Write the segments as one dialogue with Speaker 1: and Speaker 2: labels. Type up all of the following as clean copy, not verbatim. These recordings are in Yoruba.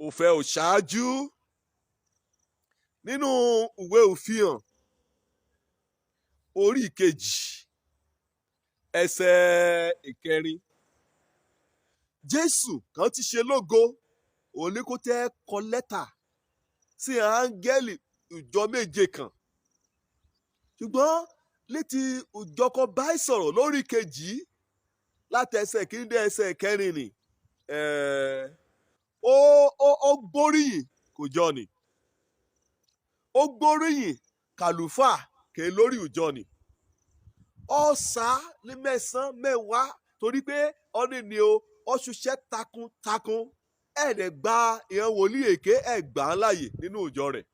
Speaker 1: òfẹ́ òṣáájú nínú ìwé òfihàn orí ìkejì ẹsẹ̀ ìkẹrin. Jésù kan ti ṣe lógo òun ní kó tẹ́ kọ lẹ́tà sí áńgẹ́lì ìjọ méje kan, ṣùgbọ́n létí ìjọ kan báyìí sọ̀rọ̀ lórí kejì láti ẹsẹ̀ kìíní dé ẹsẹ̀ kẹrin ni ó gbóríyìn kò jọ ni, ó gbóríyìn kàlùfà ké lórí ìjọ ni, ọ̀sà ní mẹ́sàn-án mẹ́wàá torí pé ọ́nì ni o ọ̀ṣuṣẹ́ takuntakun ẹ̀ẹ́dẹ̀ gba ìyẹn wòlíì èké ẹ̀gbà láàyè nínú ìjọ rẹ̀,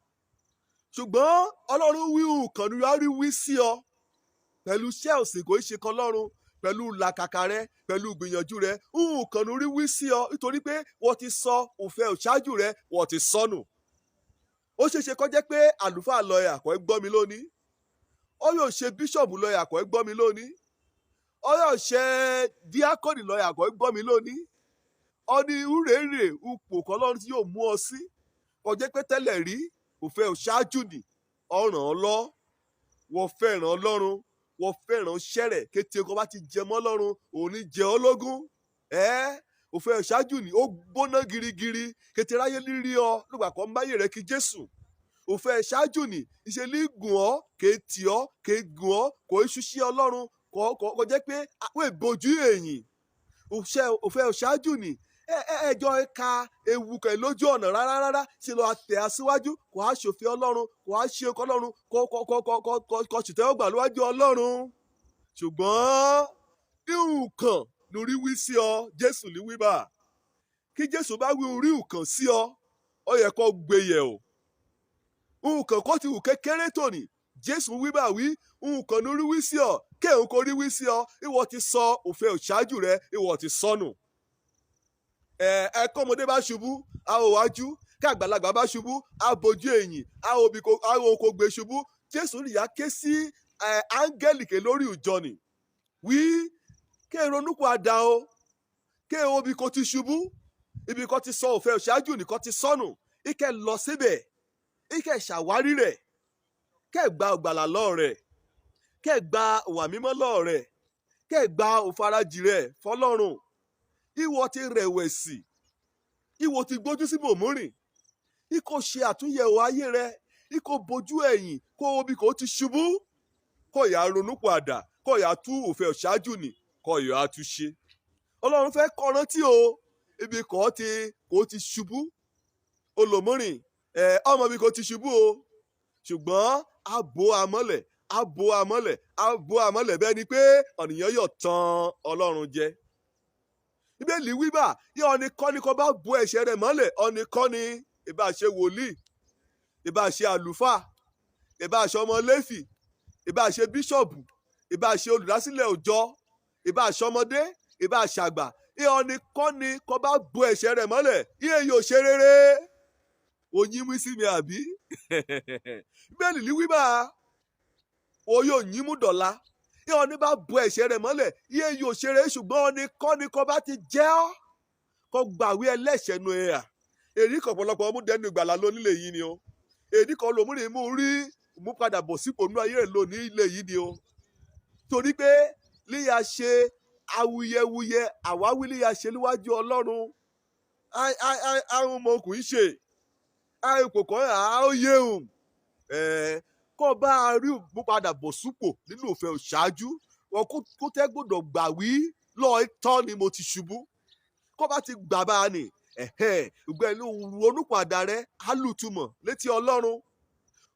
Speaker 1: ṣùgbọ́n ọlọ́run wí nǹkan ní wàá rí wí sí ọ pẹ̀lú iṣẹ́ òsìn kò ṣe kan lọ́run, pẹ̀lú làkàkà rẹ, pẹ̀lú gbìyànjú rẹ, nǹkan ní rí wí sí ọ nítorí pé wọ́n ti sọ òfẹ́ òṣáájú rẹ wọ́n ti sọnù. Ó ṣeéṣe kó jẹ́ pé àlùfáà lọ́ọ̀yà kò gbọ́ mi lónìí, ó yóò ṣe bíṣọ̀bù lọ́ọ̀yà kò gbọ́ mi lónìí, ó yóò ṣe díákọ́nì lọ́ọ̀yà kò gbọ́ mi lónìí, ó ní rèé ipò kan lọ́run tí yóò mú ọ sí, kò jẹ́ pé tẹ́lẹ̀ rí òfẹ́ òṣáájú ni ọ̀ràn ọlọ́, wọ́n fẹ́ràn ọlọ́run, wọ́n fẹ́ràn ṣẹ́rẹ̀ kété ọkọ̀ bá ti jẹ mọ́ ọlọ́run òun ní jẹ ọ́ lógún. Òfẹ́ òṣáájú ni ó gbóná girigiri kété ráyé lírí ọ nígbà kan báyé rẹ kí Jésù. Òfẹ́ òṣáájú ni ìṣe ní gùn ọ́ ké tì ọ́ ké gùn ọ́ kò í ṣuṣẹ́ ọlọ́run kò jẹ́ pé àwọn ìbojú èyìn. Òfẹ́ òṣáájú ni ẹjọ́ ka ewu kẹ̀ lójú ọ̀nà rárá ṣe lọ tẹ̀ aṣíwájú kò á ṣòfin ọlọ́run kò á ṣe ọkọ ọlọ́run kò ṣètẹ́wọ́gbà lọ́wájú ọlọ́run. Ṣùgbọ́n nǹkan lórí wí sí ọ Jésù ní wíbà kí Jésù bá wí orí nǹkan sí ọ ó yẹ kó gbé yẹ̀ o. Nǹkan kó ti wù kékeré tòní Jésù wíbà wí nǹkan lórí wí sí ọ kéhùn kó rí wí sí ọ ìwọ ti sọ òfẹ́ òṣáájú rẹ ìwọ ti sọnù. Ẹ̀kọ́mọdé bá ṣubú a ò wájú, kí àgbàlagbà bá ṣubú a bójú ẹ̀yìn a ò kò gbé ṣubú. Jésù nìyà ké sí áńgẹ́lì ké lórí ìjọ ni wí kí ronúkú àdá o kí obi kò ti ṣubú ibi kan ti sọ òfẹ́ òṣáájú nìkan ti sọnù ike lọ síbẹ̀ ike ṣàwárí rẹ̀ kẹ́ gba ògbàlà lọ́ọ̀ rẹ̀ kẹ́ gba òwà mímọ́ lọ́ọ̀ rẹ̀ kẹ́ gba òfarajì rẹ̀ fọlọ́run. Ìwọ ti rẹ̀wẹ̀sì, ìwọ ti gbójú sí bòmúrìn, ìkò ṣe àtúnyẹ̀wò ayé rẹ, ìkò bojú ẹ̀yìn kó obi kò ti ṣubú, kó yà ronúpọ̀ àdá, kó yà tú òfẹ́ òṣáájú nì, kó yà á tú ṣe. Ọlọ́run fẹ́ kọ́ rántí o, ibi kò ti ṣubú, olòmúrìn, ọmọ mi kò ti ṣubú o, ṣùgbọ́n abo amọ́lẹ̀ bẹ́ẹ̀ ni pé ọ̀nìyàn yóò tan Ọlọ́run jẹ. Bíbélì wíbà yẹ ọ̀nì kọ́ni kọ́ bá bo ẹ̀ṣẹ̀ rẹ̀ mọ́lẹ̀ ọ̀nì kọ́ni ìbá ṣe wòlíì ìbá ṣe àlùfáà ìbá ṣe ọmọ Léfì ìbá ṣe bíṣọ̀bù ìbá ṣe olùdásílẹ̀ òjọ ìbá ṣe ọmọdé ìbá ṣe àgbà yẹ ọ̀nì kọ́ni kọ́ bá bo ẹ̀ṣẹ̀ rẹ̀ mọ́lẹ̀ yẹ yóò ṣe rere. Oyin mú sí mi àbí? Bíbélì wíbà o yóò yín mú dọ̀la yẹ ọ̀nì bá bo ẹ̀ṣẹ̀ rẹ̀ mọ́lẹ̀ yẹ yóò ṣe rere ṣùgbọ́n ọ̀nì kọ́ni kọ́ bá ti jẹ́ ọ́ kọ́ gbàwé ẹlẹ́ṣẹ̀ nu ẹ̀yà. Èrí kan ọ̀pọ̀lọpọ̀ ọmú dẹnu ìgbàlà ló nílé yìí ni o. Èrí kan lòmúrin mú rí mú padà bọ̀ sípò nínú ayé rẹ̀ lò ní ilé yìí ni o. Torí pé líya ṣe awuyewuye àwáwí líya ṣe níwájú Ọlọ́run. Àwọn ọmọ kò í ṣe. Àwọn ipò kan á ó yéhùn. Kọ́ bá a rí mú padà bọ̀ sípò nínú òfẹ́ òṣáájú. Wọn kó tẹ́ gbọ́dọ̀ gbà wí lọ́ọ̀ tán ni mo ti ṣubú. Kọ́ bá ti gbà bá a nì. Ìgbẹ́ni ronúpìwàdà rẹ á lùtùmọ̀ létí Ọlọ́run.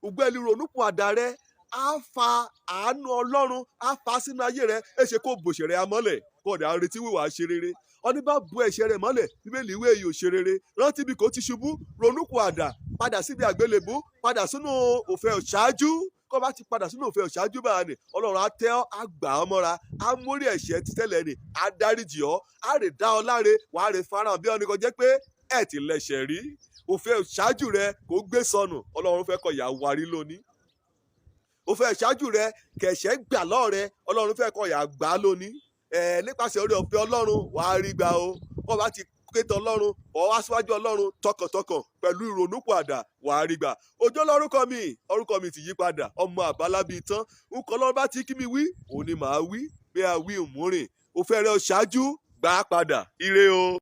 Speaker 1: Ìgbẹ́ni ronúpìwàdà rẹ á fa àánú Ọlọ́run á fa sínú ayé rẹ ẹ ṣe kó bòṣẹ̀ rẹ amọ́lẹ̀ kó ọ̀dà retí wíwà ṣe rere. Ọní bá bu ẹ̀ṣẹ̀ rẹ̀ mọ́lẹ̀ Bíbélì ìwé yìí ò ṣe rere. Rántí bí kò ti ṣubú ronúpìwàdà padà síbi àgbélébú padà sínú òfẹ́ òṣáájú. Kọ́ bá ti padà sínú òfẹ́ òṣáájú báyà ni Ọlọ́run á tẹ́ ọ́ á gbà ọ́ mọ́ra á mórí ẹ̀ṣẹ̀ títẹ́lẹ̀ ni á dáríjì ọ́ á rè dá ọ láre wàá rè farahàn bí ọ́nìkan jẹ́ pé ẹ̀ ti lẹ̀ṣẹ̀ rí. Òfẹ́ òṣáájú rẹ kò gbé sọnù Ọlọ́run fẹ́ kó yà warí lónìí. Òfẹ́ òṣáájú rẹ kẹ̀ṣẹ̀ gbà lọ́ọ̀ rẹ Ọlọ́run fẹ́ kó yà gbà lónìí. Nípasẹ̀ oore ọ̀fẹ́ Ọlọ́run wàá rí gbà o. ké tọlọ́run ọ̀ wá síwájú ọlọ́run tọkàntọkàn pẹ̀lú ìrònúpìwàdà wàá rí gbà. Òjó lórúkọ mi ti yí padà ọmọ àbálábí tán ń kọ́ lọ́run bá ti kí mi wí òun ni màá wí bí a wí òmùrìn ó fẹ́rẹ̀ ṣáájú gbà á padà ire o.